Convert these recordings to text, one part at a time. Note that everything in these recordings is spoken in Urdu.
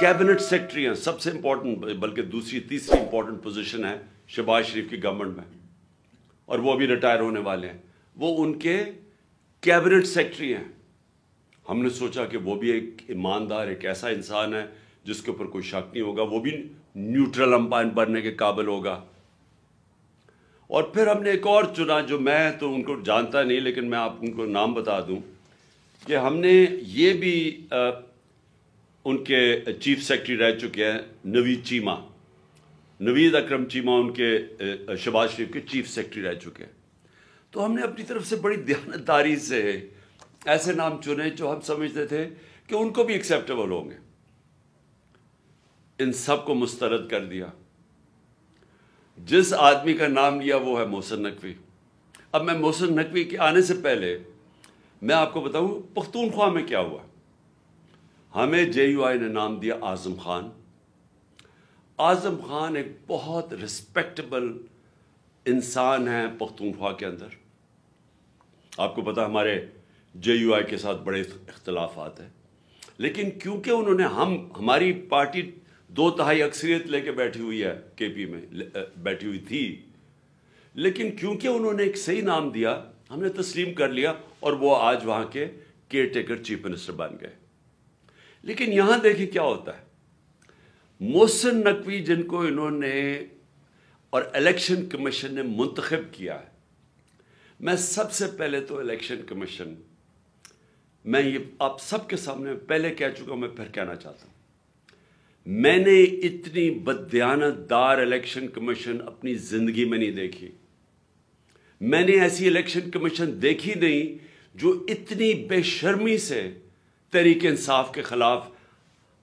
کیبنٹ سیکرٹری ہیں، سب سے امپورٹنٹ، بلکہ دوسری تیسری امپورٹنٹ پوزیشن ہے شہباز شریف کی گورنمنٹ میں، اور وہ ابھی ریٹائر ہونے والے ہیں، وہ ان کے کیبنٹ سیکرٹری ہیں۔ ہم نے سوچا کہ وہ بھی ایک ایماندار، ایک ایسا انسان ہے جس کے اوپر کوئی شک نہیں ہوگا، وہ بھی نیوٹرل امپائر بننے کے قابل ہوگا۔ اور پھر ہم نے ایک اور چنا، جو میں تو ان کو جانتا نہیں لیکن میں آپ ان کو نام بتا دوں، کہ ہم نے یہ بھی ان کے چیف سیکرٹری رہ چکے ہیں، نوید چیمہ، نوید اکرم چیمہ ان کے شہباز شریف کے چیف سیکرٹری رہ چکے ہیں۔ تو ہم نے اپنی طرف سے بڑی دیانتداری سے ایسے نام چنے جو ہم سمجھتے تھے کہ ان کو بھی ایکسیپٹیبل ہوں گے۔ ان سب کو مسترد کر دیا۔ جس آدمی کا نام لیا وہ ہے محسن نقوی۔ اب میں محسن نقوی کے آنے سے پہلے میں آپ کو بتاؤں پختونخوا میں کیا ہوا۔ ہمیں جے یو آئی نے نام دیا اعظم خان۔ اعظم خان ایک بہت رسپیکٹیبل انسان ہے پختونخوا کے اندر۔ آپ کو پتا ہمارے جے یو آئی کے ساتھ بڑے اختلافات ہیں، لیکن کیونکہ انہوں نے ہماری پارٹی 2/3 اکثریت لے کے بیٹھی ہوئی ہے، کے پی میں بیٹھی ہوئی تھی، لیکن کیونکہ انہوں نے ایک صحیح نام دیا ہم نے تسلیم کر لیا، اور وہ آج وہاں کے کیئر ٹیکر چیف منسٹر بن گئے۔ لیکن یہاں دیکھیں کیا ہوتا ہے، محسن نقوی جن کو انہوں نے اور الیکشن کمیشن نے منتخب کیا ہے، میں سب سے پہلے تو الیکشن کمیشن، میں یہ آپ سب کے سامنے پہلے کہہ چکا ہوں، میں پھر کہنا چاہتا ہوں، میں نے اتنی بددیانت دار الیکشن کمیشن اپنی زندگی میں نہیں دیکھی۔ میں نے ایسی الیکشن کمیشن دیکھی نہیں جو اتنی بے شرمی سے تحریک انصاف کے خلاف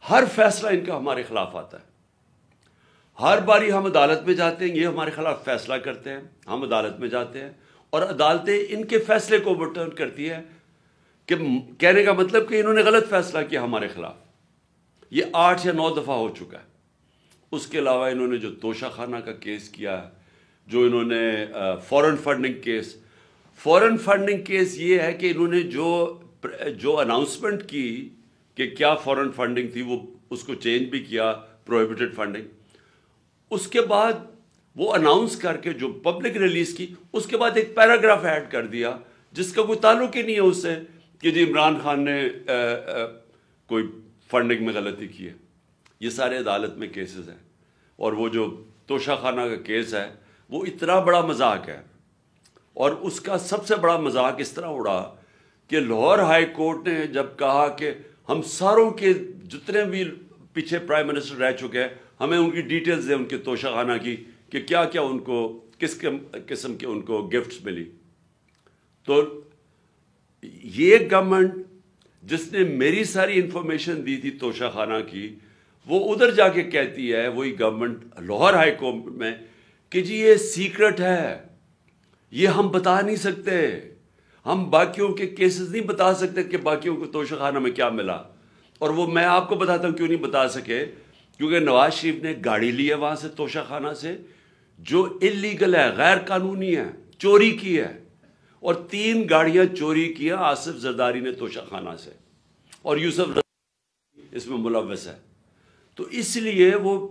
ہر فیصلہ ان کا ہمارے خلاف آتا ہے۔ ہر باری ہم عدالت میں جاتے ہیں، یہ ہمارے خلاف فیصلہ کرتے ہیں، ہم عدالت میں جاتے ہیں اور عدالتیں ان کے فیصلے کو اوورٹرن کرتی ہے، کہ کہنے کا مطلب کہ انہوں نے غلط فیصلہ کیا ہمارے خلاف۔ یہ 8 یا 9 دفعہ ہو چکا ہے۔ اس کے علاوہ انہوں نے جو توشہ خانہ کا کیس کیا ہے، جو انہوں نے فورن فنڈنگ کیس یہ ہے کہ انہوں نے جو اناؤنسمنٹ کی کہ کیا فورن فنڈنگ تھی، وہ اس کو چینج بھی کیا، پروہیبٹڈ فنڈنگ۔ اس کے بعد وہ اناؤنس کر کے جو پبلک ریلیز کی، اس کے بعد ایک پیراگراف ایڈ کر دیا جس کا کوئی تعلق ہی نہیں ہے اس سے، کہ جی عمران خان نے کوئی فنڈنگ میں غلطی کی ہے۔ یہ سارے عدالت میں کیسز ہیں، اور وہ جو توشہ خانہ کا کیس ہے وہ اتنا بڑا مذاق ہے، اور اس کا سب سے بڑا مذاق اس طرح اڑا کہ لاہور ہائی کورٹ نے جب کہا کہ ہم ساروں کے جتنے بھی پیچھے پرائم منسٹر رہ چکے ہیں، ہمیں ان کی ڈیٹیلز دیں ان کے توشہ خانہ کی، کہ کیا کیا ان کو کس قسم کے ان کو گفٹس ملی۔ تو یہ گورنمنٹ جس نے میری ساری انفارمیشن دی تھی توشہ خانہ کی، وہ ادھر جا کے کہتی ہے، وہی گورنمنٹ لاہور ہائی کورٹ میں، کہ جی یہ سیکرٹ ہے، یہ ہم بتا نہیں سکتے، ہم باقیوں کے کیسز نہیں بتا سکتے کہ باقیوں کو توشہ خانہ میں کیا ملا۔ اور وہ میں آپ کو بتاتا ہوں کیوں نہیں بتا سکے، کیونکہ نواز شریف نے گاڑی لی ہے وہاں سے توشہ خانہ سے، جو اللیگل ہے، غیر قانونی ہے، چوری کی ہے، اور 3 گاڑیاں چوری کیا آصف زرداری نے توشہ خانہ سے، اور یوسف رضا اس میں ملوث ہے۔ تو اس لیے وہ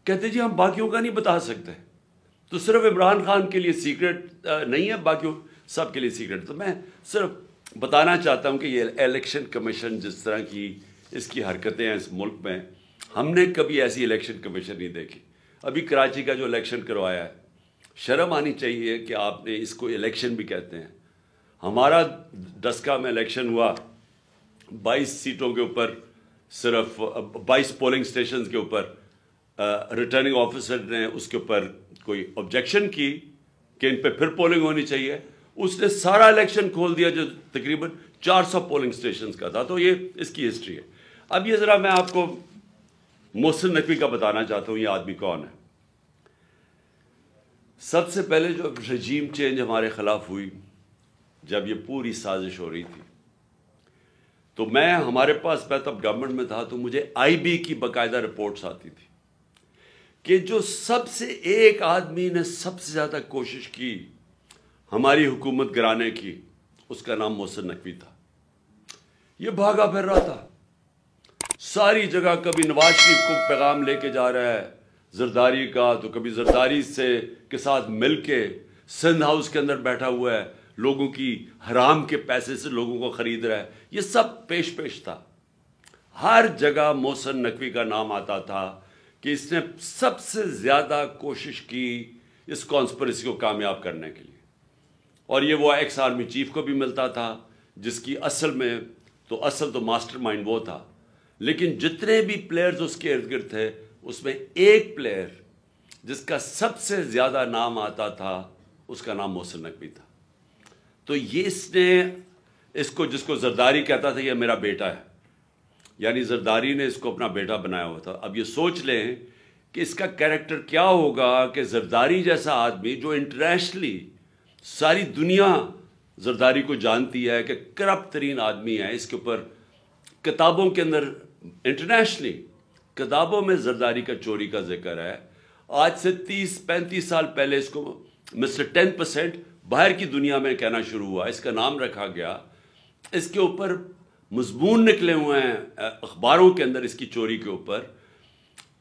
کہتے جی ہم باقیوں کا نہیں بتا سکتے، تو صرف عمران خان کے لیے سیکرٹ نہیں ہے، باقیوں سب کے لیے سیکرٹ۔ تو میں صرف بتانا چاہتا ہوں کہ یہ الیکشن کمیشن جس طرح کی اس کی حرکتیں ہیں اس ملک میں، ہم نے کبھی ایسی الیکشن کمیشن نہیں دیکھی۔ ابھی کراچی کا جو الیکشن کروایا ہے، شرم آنی چاہیے کہ آپ نے اس کو الیکشن بھی کہتے ہیں۔ ہمارا ڈسکا میں الیکشن ہوا، 22 سیٹوں کے اوپر، صرف 22 پولنگ سٹیشنز کے اوپر ریٹرننگ آفیسر نے اس کے اوپر کوئی آبجیکشن کی کہ ان پہ پھر پولنگ ہونی چاہیے، اس نے سارا الیکشن کھول دیا جو تقریباً 400 پولنگ سٹیشنز کا تھا۔ تو یہ اس کی ہسٹری ہے۔ اب یہ ذرا میں آپ کو محسن نقوی کا بتانا چاہتا ہوں، یہ آدمی کون ہے۔ سب سے پہلے جو رجیم چینج ہمارے خلاف ہوئی، جب یہ پوری سازش ہو رہی تھی، تو ہمارے پاس میں تب گورنمنٹ میں تھا، تو مجھے آئی بی کی باقاعدہ رپورٹس آتی تھی کہ جو سب سے ایک آدمی نے سب سے زیادہ کوشش کی ہماری حکومت گرانے کی، اس کا نام محسن نقوی تھا۔ یہ بھاگا پھر رہا تھا، ساری جگہ کبھی نواز شریف کو پیغام لے کے جا رہا ہے زرداری کا، تو کبھی زرداری کے ساتھ مل کے سندھ ہاؤس کے اندر بیٹھا ہوا ہے، لوگوں کی حرام کے پیسے سے لوگوں کو خرید رہا ہے. یہ سب پیش تھا. ہر جگہ محسن نقوی کا نام آتا تھا کہ اس نے سب سے زیادہ کوشش کی اس کانسپریسی کو کامیاب کرنے کے لیے. اور یہ وہ ایکس آرمی چیف کو بھی ملتا تھا جس کی اصل تو ماسٹر مائنڈ وہ تھا. لیکن جتنے بھی پلیئرز اس کے ارد گرد تھے اس میں ایک پلیئر جس کا سب سے زیادہ نام آتا تھا اس کا نام محسن نقوی تھا. تو یہ اس نے جس کو زرداری کہتا تھا یہ میرا بیٹا ہے، یعنی زرداری نے اس کو اپنا بیٹا بنایا ہوا تھا. اب یہ سوچ لیں کہ اس کا کیریکٹر کیا ہوگا کہ زرداری جیسا آدمی جو انٹرنیشنلی ساری دنیا زرداری کو جانتی ہے کہ کرپٹ ترین آدمی ہے، اس کے اوپر کتابوں کے اندر انٹرنیشنلی کتابوں میں زرداری کا چوری کا ذکر ہے. آج سے 30-35 سال پہلے اس کو مسٹر 10% باہر کی دنیا میں کہنا شروع ہوا، اس کا نام رکھا گیا. اس کے اوپر مضمون نکلے ہوئے ہیں اخباروں کے اندر اس کی چوری کے اوپر.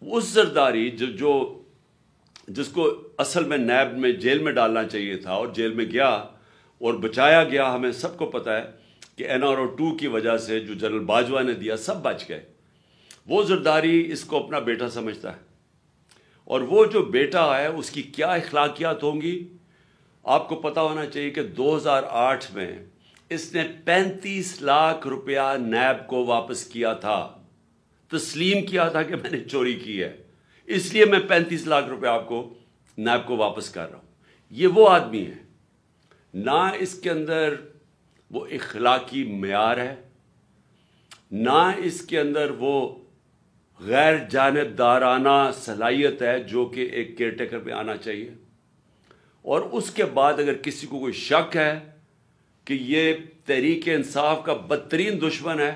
اس زرداری جس کو اصل میں نیب میں جیل میں ڈالنا چاہیے تھا اور جیل میں گیا اور بچایا گیا، ہمیں سب کو پتہ ہے کہ NRO2 کی وجہ سے جو جنرل باجوہ نے دیا سب بچ گئے. وہ زرداری اس کو اپنا بیٹا سمجھتا ہے، اور وہ جو بیٹا ہے اس کی کیا اخلاقیات ہوں گی آپ کو پتہ ہونا چاہیے کہ 2008 میں اس نے 35 لاکھ روپیہ نیب کو واپس کیا تھا. تسلیم کیا تھا کہ میں نے چوری کی ہے، اس لیے میں 35 لاکھ روپے آپ کو نیب کو واپس کر رہا ہوں. یہ وہ آدمی ہے، نہ اس کے اندر وہ اخلاقی معیار ہے، نہ اس کے اندر وہ غیر جانبدارانہ صلاحیت ہے جو کہ ایک کیئر ٹیکر پہ آنا چاہیے. اور اس کے بعد اگر کسی کو کوئی شک ہے کہ یہ تحریک انصاف کا بدترین دشمن ہے،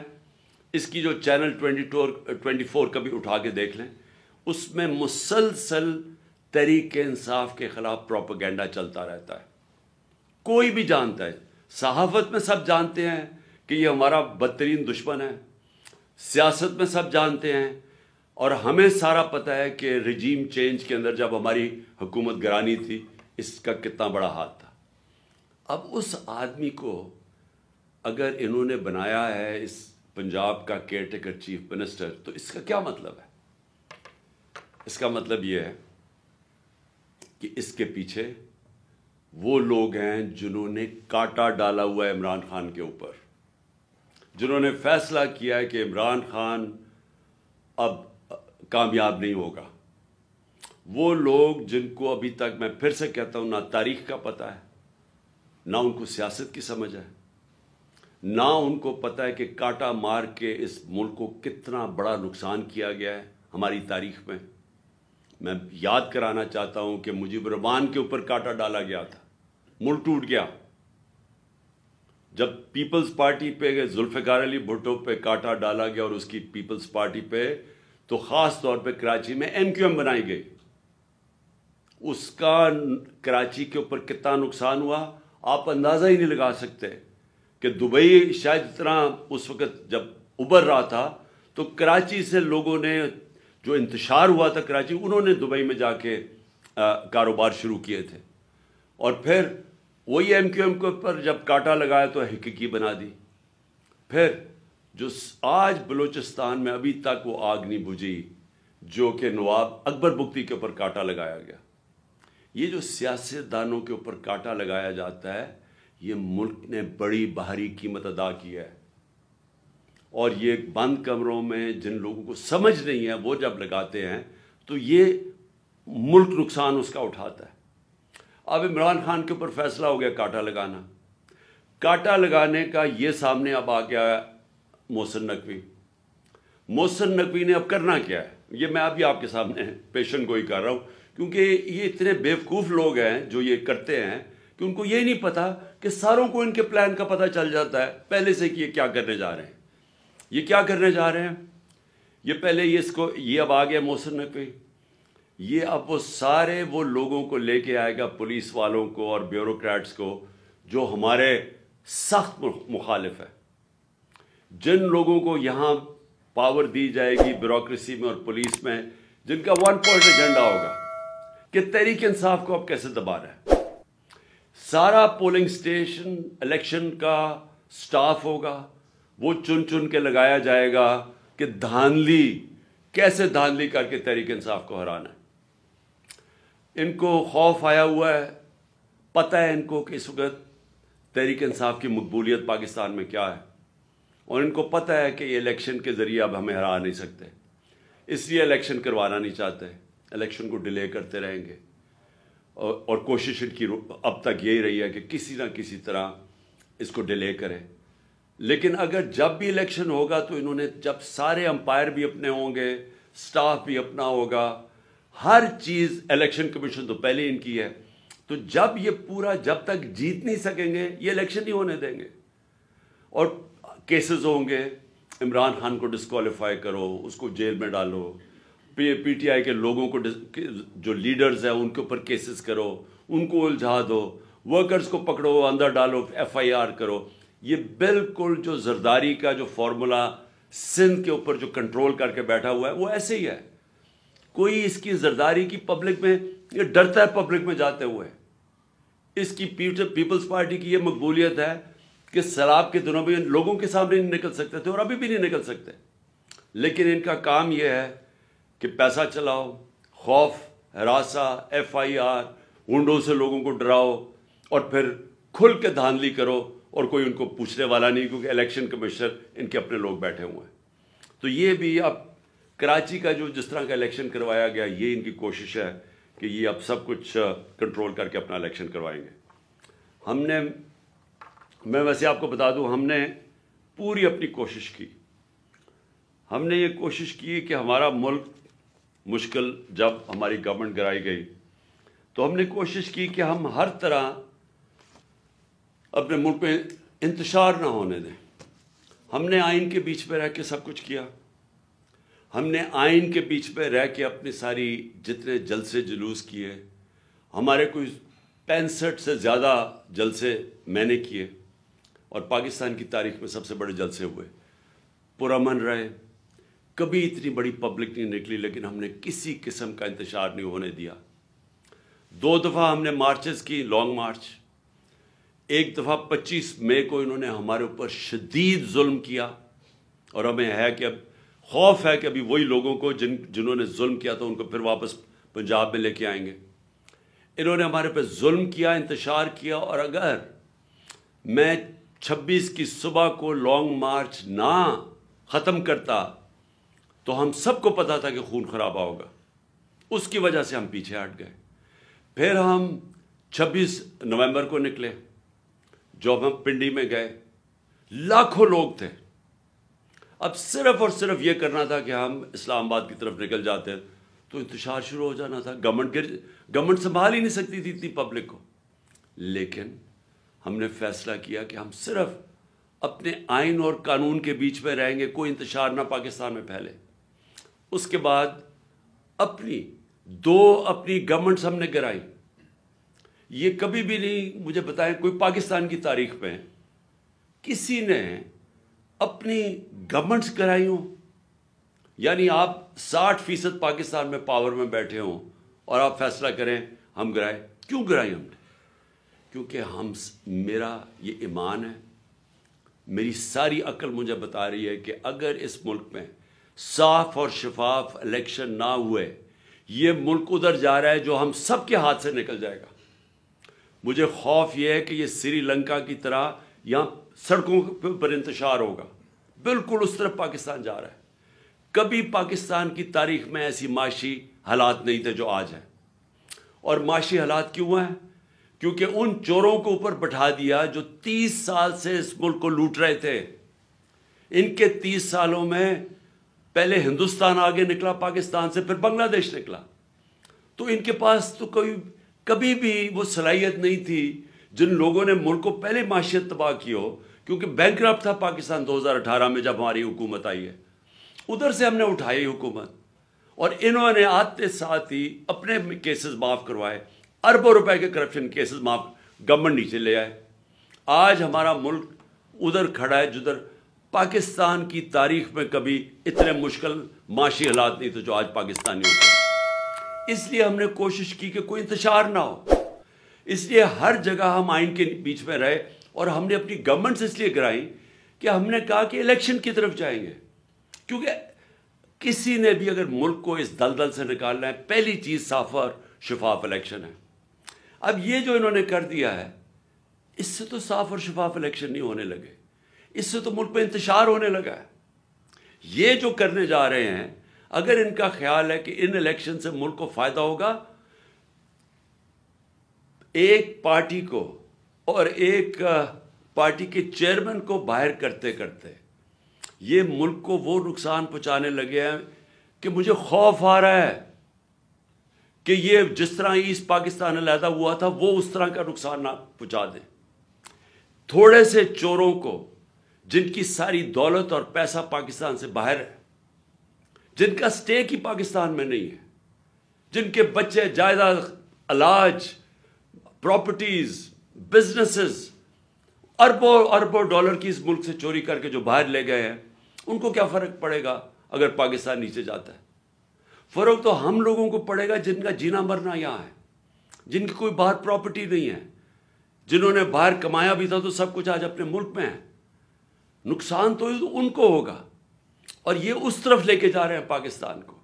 اس کی جو چینل 24 کبھی اٹھا کے دیکھ لیں، اس میں مسلسل تحریک انصاف کے خلاف پروپیگنڈا چلتا رہتا ہے. کوئی بھی جانتا ہے، صحافت میں سب جانتے ہیں کہ یہ ہمارا بدترین دشمن ہے، سیاست میں سب جانتے ہیں، اور ہمیں سارا پتہ ہے کہ رجیم چینج کے اندر جب ہماری حکومت گرانی تھی اس کا کتنا بڑا ہاتھ تھا. اب اس آدمی کو اگر انہوں نے بنایا ہے اس پنجاب کا کیئر ٹیکر چیف منسٹر، تو اس کا کیا مطلب ہے؟ اس کا مطلب یہ ہے کہ اس کے پیچھے وہ لوگ ہیں جنہوں نے کانٹا ڈالا ہوا ہے عمران خان کے اوپر، جنہوں نے فیصلہ کیا ہے کہ عمران خان اب کامیاب نہیں ہوگا. وہ لوگ جن کو ابھی تک میں پھر سے کہتا ہوں نہ تاریخ کا پتہ ہے، نہ ان کو سیاست کی سمجھ ہے، نہ ان کو پتہ ہے کہ کانٹا مار کے اس ملک کو کتنا بڑا نقصان کیا گیا ہے ہماری تاریخ میں. میں یاد کرانا چاہتا ہوں کہ مجیب الرحمان کے اوپر کانٹا ڈالا گیا تھا، ملک ٹوٹ گیا. جب پیپلز پارٹی پہ ذوالفقار علی بھٹو پہ کانٹا ڈالا گیا اور اس کی پیپلز پارٹی پہ، تو خاص طور پہ کراچی میں MQM بنائی گئی. اس کا کراچی کے اوپر کتنا نقصان ہوا آپ اندازہ ہی نہیں لگا سکتے. کہ دبئی شاید اتنا اس وقت جب ابھر رہا تھا تو کراچی سے لوگوں نے جو انتشار ہوا تھا کراچی، انہوں نے دبئی میں جا کے کاروبار شروع کیے تھے. اور پھر وہی MQM کے اوپر جب کانٹا لگایا تو حقیقی بنا دی. پھر جو آج بلوچستان میں ابھی تک وہ آگ نہیں بجھی جو کہ نواب اکبر بگٹی کے اوپر کانٹا لگایا گیا. یہ جو سیاستدانوں کے اوپر کانٹا لگایا جاتا ہے، یہ ملک نے بڑی بھاری قیمت ادا کی ہے. اور یہ بند کمروں میں جن لوگوں کو سمجھ نہیں ہے وہ جب لگاتے ہیں تو یہ ملک نقصان اس کا اٹھاتا ہے. اب عمران خان کے اوپر فیصلہ ہو گیا کانٹا لگانا. کانٹا لگانے کا یہ سامنے اب آ گیا محسن نقوی. محسن نقوی نے اب کرنا کیا ہے، یہ میں ابھی آپ کے سامنے پیشن گوئی کر رہا ہوں، کیونکہ یہ اتنے بیوقوف لوگ ہیں جو یہ کرتے ہیں کہ ان کو یہ نہیں پتا کہ ساروں کو ان کے پلان کا پتہ چل جاتا ہے پہلے سے کہ یہ کیا کرنے جا رہے ہیں. یہ کیا کرنے جا رہے ہیں، یہ پہلے یہ اب آ گیا محسن نقوی. یہ اب وہ سارے وہ لوگوں کو لے کے آئے گا، پولیس والوں کو اور بیوروکریٹس کو جو ہمارے سخت مخالف ہے، جن لوگوں کو یہاں پاور دی جائے گی بیوروکریسی میں اور پولیس میں، جن کا ون پوائنٹ ایجنڈا ہوگا کہ تحریک انصاف کو اب کیسے دبا رہا ہے۔ سارا پولنگ سٹیشن الیکشن کا سٹاف ہوگا، وہ چن چن کے لگایا جائے گا کہ دھاندلی کیسے دھاندلی کر کے تحریک انصاف کو ہرانا ہے۔ ان کو خوف آیا ہوا ہے، پتہ ہے ان کو کہ اس وقت تحریک انصاف کی مقبولیت پاکستان میں کیا ہے، اور ان کو پتہ ہے کہ یہ الیکشن کے ذریعے اب ہمیں ہرا نہیں سکتے، اس لیے الیکشن کروانا نہیں چاہتے، الیکشن کو ڈیلے کرتے رہیں گے، اور کوشش ان کی اب تک یہی رہی ہے کہ کسی نہ کسی طرح اس کو ڈیلے کریں۔ لیکن اگر جب بھی الیکشن ہوگا تو انہوں نے، جب سارے امپائر بھی اپنے ہوں گے، سٹاف بھی اپنا ہوگا، ہر چیز، الیکشن کمیشن تو پہلے ان کی ہے، تو جب یہ پورا، جب تک جیت نہیں سکیں گے یہ الیکشن نہیں ہونے دیں گے، اور کیسز ہوں گے، عمران خان کو ڈسکوالیفائی کرو، اس کو جیل میں ڈالو، پی ٹی آئی کے لوگوں کو، جو لیڈرز ہیں ان کے اوپر کیسز کرو، ان کو الجھا دو، ورکرز کو پکڑو، اندر ڈالو، ایف آئی آر کرو۔ یہ بالکل جو زرداری کا جو فارمولا سندھ کے اوپر جو کنٹرول کر کے بیٹھا ہوا ہے وہ ایسے ہی ہے۔ کوئی اس کی زرداری کی پبلک میں، یہ ڈرتا ہے پبلک میں جاتے ہوئے۔ اس کی پیپلز پارٹی کی یہ مقبولیت ہے کہ سیلاب کے دنوں میں لوگوں کے سامنے نہیں نکل سکتے تھے اور ابھی بھی نہیں نکل سکتے، لیکن ان کا کام یہ ہے کہ پیسہ چلاؤ، خوف، ہراساں، ایف آئی آر، گنڈوں سے لوگوں کو ڈراؤ، اور پھر کھل کے دھاندلی کرو، اور کوئی ان کو پوچھنے والا نہیں، کیونکہ الیکشن کمشنر ان کے اپنے لوگ بیٹھے ہوئے ہیں۔ تو یہ بھی اب کراچی کا جو جس طرح کا الیکشن کروایا گیا، یہ ان کی کوشش ہے کہ یہ اب سب کچھ کنٹرول کر کے اپنا الیکشن کروائیں گے۔ میں ویسے آپ کو بتا دوں، ہم نے پوری اپنی کوشش کی، ہم نے یہ کوشش کی کہ ہمارا ملک مشکل، جب ہماری گورنمنٹ گرائی گئی تو ہم نے کوشش کی کہ ہم ہر طرح اپنے ملک میں انتشار نہ ہونے دیں۔ ہم نے آئین کے بیچ پہ رہ کے سب کچھ کیا، ہم نے آئین کے بیچ پہ رہ کے اپنی ساری جتنے جلسے جلوس کیے، ہمارے کوئی 65 سے زیادہ جلسے میں نے کیے، اور پاکستان کی تاریخ میں سب سے بڑے جلسے ہوئے، پرامن رہے، کبھی اتنی بڑی پبلک نہیں نکلی، لیکن ہم نے کسی قسم کا انتشار نہیں ہونے دیا۔ 2 دفعہ ہم نے مارچز کی، لانگ مارچ، ایک دفعہ 25 مئی کو انہوں نے ہمارے اوپر شدید ظلم کیا، اور ہمیں ہے کہ اب خوف ہے کہ ابھی وہی لوگوں کو جنہوں نے ظلم کیا تھا ان کو پھر واپس پنجاب میں لے کے آئیں گے۔ انہوں نے ہمارے پہ ظلم کیا، انتشار کیا، اور اگر میں 26 کی صبح کو لانگ مارچ نہ ختم کرتا تو ہم سب کو پتا تھا کہ خون خرابہ ہوگا، اس کی وجہ سے ہم پیچھے ہٹ گئے۔ پھر ہم 26 نومبر کو نکلے، جو ہم پنڈی میں گئے، لاکھوں لوگ تھے۔ اب صرف اور صرف یہ کرنا تھا کہ ہم اسلام آباد کی طرف نکل جاتے تو انتشار شروع ہو جانا تھا، گورنمنٹ سنبھال ہی نہیں سکتی تھی اتنی پبلک کو۔ لیکن ہم نے فیصلہ کیا کہ ہم صرف اپنے آئین اور قانون کے بیچ میں رہیں گے، کوئی انتشار نہ پاکستان میں پھیلے۔ اس کے بعد اپنی گورنمنٹس ہم نے گرائی۔ یہ کبھی بھی نہیں، مجھے بتائیں کوئی پاکستان کی تاریخ میں کسی نے اپنی گورنمنٹس گرائی ہوں؟ یعنی آپ 60% پاکستان میں پاور میں بیٹھے ہوں اور آپ فیصلہ کریں ہم گرائے۔ کیوں گرائی ہم نے؟ کیونکہ میرا یہ ایمان ہے، میری ساری عقل مجھے بتا رہی ہے کہ اگر اس ملک میں صاف اور شفاف الیکشن نہ ہوئے، یہ ملک ادھر جا رہا ہے جو ہم سب کے ہاتھ سے نکل جائے گا۔ مجھے خوف یہ ہے کہ یہ سری لنکا کی طرح یہاں سڑکوں پر انتشار ہوگا، بالکل اس طرف پاکستان جا رہا ہے۔ کبھی پاکستان کی تاریخ میں ایسی معاشی حالات نہیں تھے جو آج ہیں۔ اور معاشی حالات کیوں ہیں؟ کیونکہ ان چوروں کو اوپر بٹھا دیا جو 30 سال سے اس ملک کو لوٹ رہے تھے۔ ان کے 30 سالوں میں پہلے ہندوستان آگے نکلا پاکستان سے، پھر بنگلہ دیش نکلا، تو ان کے پاس تو کبھی بھی وہ صلاحیت نہیں تھی جن لوگوں نے ملک کو پہلے معیشت تباہ کی ہو، کیونکہ بینکرپٹ تھا پاکستان 2018 میں جب ہماری حکومت آئی ہے۔ ادھر سے ہم نے اٹھائی حکومت، اور انہوں نے آتے ساتھ ہی اپنے کیسز معاف کروائے، اربوں روپے کے کرپشن کیسز معاف، گورنمنٹ نیچے لے آئے۔ آج ہمارا ملک ادھر کھڑا ہے جدھر پاکستان کی تاریخ میں کبھی اتنے مشکل معاشی حالات نہیں تھے جو آج پاکستانیوں کے. اس لیے ہم نے کوشش کی کہ کوئی انتشار نہ ہو. اس لیے ہر جگہ ہم آئین کے بیچ میں رہے اور ہم نے اپنی گورنمنٹس اس لیے کرائیں کہ ہم نے کہا کہ الیکشن کی طرف جائیں گے. کیونکہ کسی نے بھی اگر ملک کو اس دلدل سے نکالنا ہے، پہلی چیز صاف اور شفاف الیکشن ہے. اب یہ جو انہوں نے کر دیا ہے، اس سے تو صاف اور شفاف الیکشن نہیں ہونے لگے، اس سے تو ملک پہ انتشار ہونے لگا ہے. یہ جو کرنے جا رہے ہیں، اگر ان کا خیال ہے کہ ان الیکشن سے ملک کو فائدہ ہوگا، ایک پارٹی کو اور ایک پارٹی کے چیئرمین کو باہر کرتے کرتے یہ ملک کو وہ نقصان پہنچانے لگے ہیں کہ مجھے خوف آ رہا ہے کہ یہ جس طرح ایسٹ پاکستان علیحدہ ہوا تھا وہ اس طرح کا نقصان نہ پہنچا دیں. تھوڑے سے چوروں کو جن کی ساری دولت اور پیسہ پاکستان سے باہر ہے، جن کا سٹیک ہی پاکستان میں نہیں ہے، جن کے بچے جائیداد، علاج، پراپرٹیز، بزنسز اربوں اربوں ڈالر کی اس ملک سے چوری کر کے جو باہر لے گئے ہیں، ان کو کیا فرق پڑے گا اگر پاکستان نیچے جاتا ہے؟ فرق تو ہم لوگوں کو پڑے گا جن کا جینا مرنا یہاں ہے، جن کی کوئی باہر پراپرٹی نہیں ہے، جنہوں نے باہر کمایا بھی تھا تو سب کچھ آج اپنے ملک میں ہے. نقصان تو ان کو ہوگا، اور یہ اس طرف لے کے جا رہے ہیں پاکستان کو.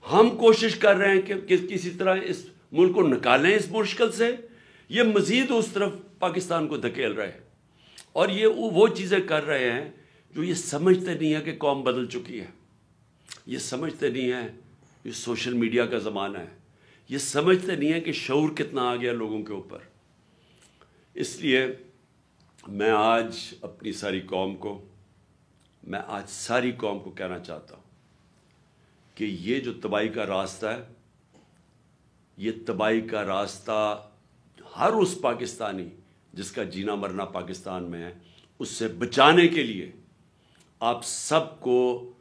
ہم کوشش کر رہے ہیں کہ کسی طرح اس ملک کو نکالیں اس مشکل سے، یہ مزید اس طرف پاکستان کو دھکیل رہے ہیں. اور یہ وہ چیزیں کر رہے ہیں جو یہ سمجھتے نہیں ہیں کہ قوم بدل چکی ہے، یہ سمجھتے نہیں ہیں یہ سوشل میڈیا کا زمانہ ہے، یہ سمجھتے نہیں ہیں کہ شعور کتنا آ گیا لوگوں کے اوپر. اس لیے میں آج اپنی ساری قوم کو کہنا چاہتا ہوں کہ یہ جو تباہی کا راستہ ہے، یہ تباہی کا راستہ ہر اس پاکستانی جس کا جینا مرنا پاکستان میں ہے، اس سے بچانے کے لیے آپ سب کو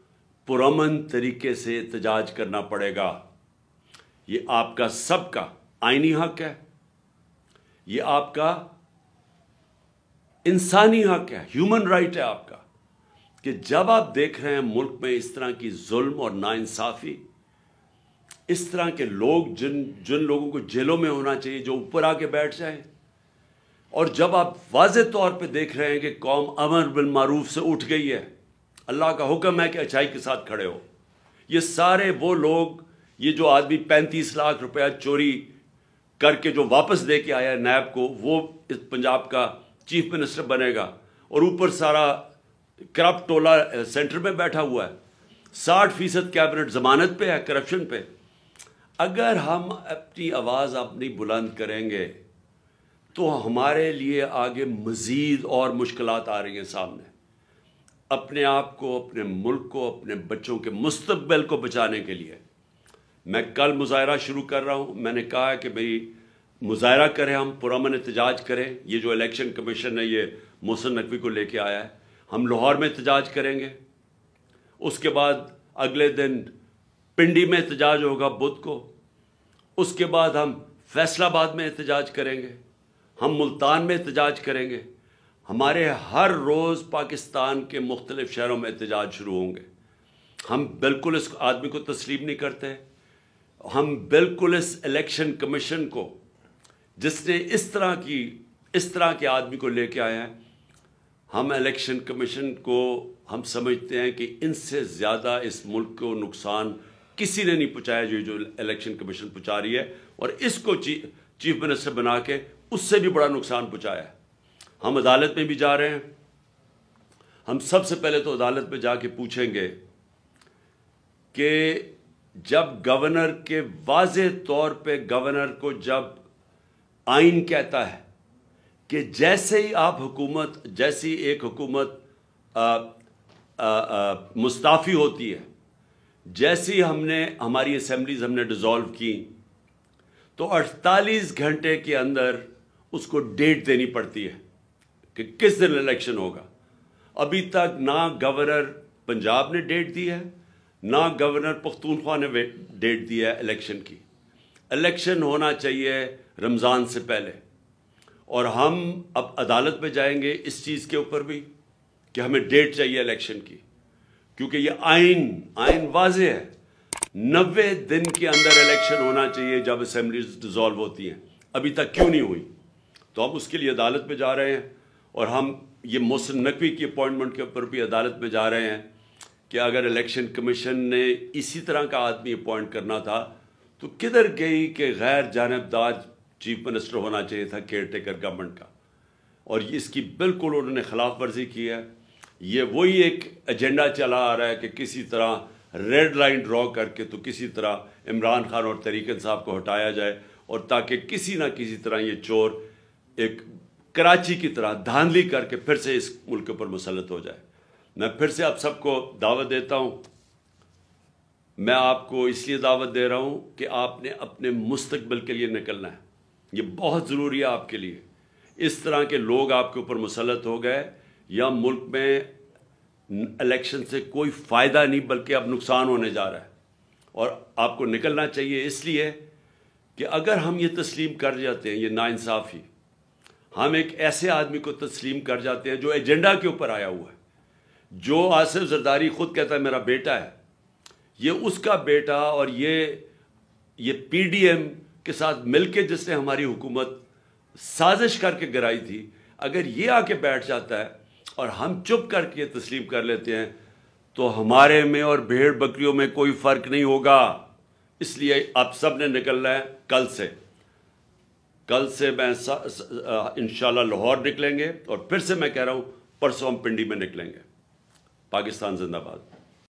پرامن طریقے سے احتجاج کرنا پڑے گا. یہ آپ کا سب کا آئینی حق ہے، یہ آپ کا انسانی حق ہے، ہیومن رائٹ ہے آپ کا، کہ جب آپ دیکھ رہے ہیں ملک میں اس طرح کی ظلم اور ناانصافی، اس طرح کے لوگ جن لوگوں کو جیلوں میں ہونا چاہیے جو اوپر آ کے بیٹھ جائیں، اور جب آپ واضح طور پہ دیکھ رہے ہیں کہ قوم امر بالمعروف سے اٹھ گئی ہے، اللہ کا حکم ہے کہ اچھائی کے ساتھ کھڑے ہو. یہ سارے وہ لوگ، یہ جو آدمی 35 لاکھ روپیہ چوری کر کے جو واپس دے کے آیا ہے نیب کو، وہ اس پنجاب کا چیف منسٹر بنے گا، اور اوپر سارا کرپٹ ٹولہ سینٹر میں بیٹھا ہوا ہے. 60% کیبنٹ ضمانت پہ ہے کرپشن پہ. اگر ہم اپنی آواز اپنی بلند کریں گے تو ہمارے لیے آگے مزید اور مشکلات آ رہی ہیں سامنے. اپنے آپ کو، اپنے ملک کو، اپنے بچوں کے مستقبل کو بچانے کے لیے میں کل مظاہرہ شروع کر رہا ہوں. میں نے کہا ہے کہ بھئی مظاہرہ کریں، ہم پرامن احتجاج کریں. یہ جو الیکشن کمیشن ہے یہ محسن نقوی کو لے کے آیا ہے، ہم لاہور میں احتجاج کریں گے. اس کے بعد اگلے دن پنڈی میں احتجاج ہوگا بدھ کو. اس کے بعد ہم فیصل آباد میں احتجاج کریں گے، ہم ملتان میں احتجاج کریں گے. ہمارے ہر روز پاکستان کے مختلف شہروں میں احتجاج شروع ہوں گے. ہم بالکل اس آدمی کو تسلیم نہیں کرتے. ہم بالکل اس الیکشن کمیشن کو، جس نے اس طرح کے آدمی کو لے کے آیا ہے، ہم الیکشن کمیشن کو ہم سمجھتے ہیں کہ ان سے زیادہ اس ملک کو نقصان کسی نے نہیں پہنچایا جو الیکشن کمیشن پہنچا رہی ہے، اور اس کو چیف منسٹر بنا کے اس سے بھی بڑا نقصان پہنچایا ہے. ہم عدالت میں بھی جا رہے ہیں. ہم سب سے پہلے تو عدالت میں جا کے پوچھیں گے کہ جب گورنر کے واضح طور پہ گورنر کو جب آئین کہتا ہے کہ جیسے ہی جیسی ایک حکومت مستعفی ہوتی ہے، جیسی ہماری اسمبلیز ہم نے ڈیزالو کی، تو 48 گھنٹے کے اندر اس کو ڈیٹ دینی پڑتی ہے کہ کس دن الیکشن ہوگا. ابھی تک نہ گورنر پنجاب نے ڈیٹ دی ہے، نہ گورنر پختونخوا نے ڈیٹ دی ہے الیکشن کی. الیکشن ہونا چاہیے رمضان سے پہلے. اور ہم اب عدالت میں جائیں گے اس چیز کے اوپر بھی کہ ہمیں ڈیٹ چاہیے الیکشن کی، کیونکہ یہ آئین واضح ہے، 90 دن کے اندر الیکشن ہونا چاہیے جب اسمبلیز ڈیزالو ہوتی ہیں، ابھی تک کیوں نہیں ہوئی؟ تو ہم اس کے لیے عدالت میں جا رہے ہیں، اور ہم یہ محسن نقوی کی اپوائنٹمنٹ کے اوپر بھی عدالت میں جا رہے ہیں کہ اگر الیکشن کمیشن نے اسی طرح کا آدمی اپوائنٹ کرنا تھا تو کدھر گئی کہ غیر جانبدار چیف منسٹر ہونا چاہیے تھا کیئر ٹیکر گورنمنٹ کا، اور اس کی بالکل انہوں نے خلاف ورزی کی ہے۔ یہ وہی ایک ایجنڈا چلا آ رہا ہے کہ کسی طرح ریڈ لائن ڈرا کر کے تو کسی طرح عمران خان اور طریق انصاف کو ہٹایا جائے، اور تاکہ کسی نہ کسی طرح یہ چور ایک کراچی کی طرح دھاندلی کر کے پھر سے اس ملک پر مسلط ہو جائے۔ میں پھر سے آپ سب کو دعوت دیتا ہوں، میں آپ کو اس لیے دعوت دے رہا ہوں کہ آپ نے اپنے مستقبل کے لیے نکلنا ہے، یہ بہت ضروری ہے آپ کے لیے۔ اس طرح کے لوگ آپ کے اوپر مسلط ہو گئے یا ملک میں الیکشن سے کوئی فائدہ نہیں بلکہ اب نقصان ہونے جا رہا ہے، اور آپ کو نکلنا چاہیے اس لیے کہ اگر ہم یہ تسلیم کر جاتے ہیں، یہ ناانصافی، ہم ایک ایسے آدمی کو تسلیم کر جاتے ہیں جو ایجنڈا کے اوپر آیا ہوا ہے، جو آصف زرداری خود کہتا ہے میرا بیٹا ہے، یہ اس کا بیٹا، اور یہ پی ڈی ایم کے ساتھ مل کے جس نے ہماری حکومت سازش کر کے گرائی تھی، اگر یہ آ کے بیٹھ جاتا ہے اور ہم چپ کر کے تسلیم کر لیتے ہیں تو ہمارے میں اور بھیڑ بکریوں میں کوئی فرق نہیں ہوگا۔ اس لیے آپ سب نے نکلنا ہے کل سے میں انشاءاللہ لاہور نکلیں گے، اور پھر سے میں کہہ رہا ہوں پرسوں ہم پنڈی میں نکلیں گے۔ پاکستان زندہ باد۔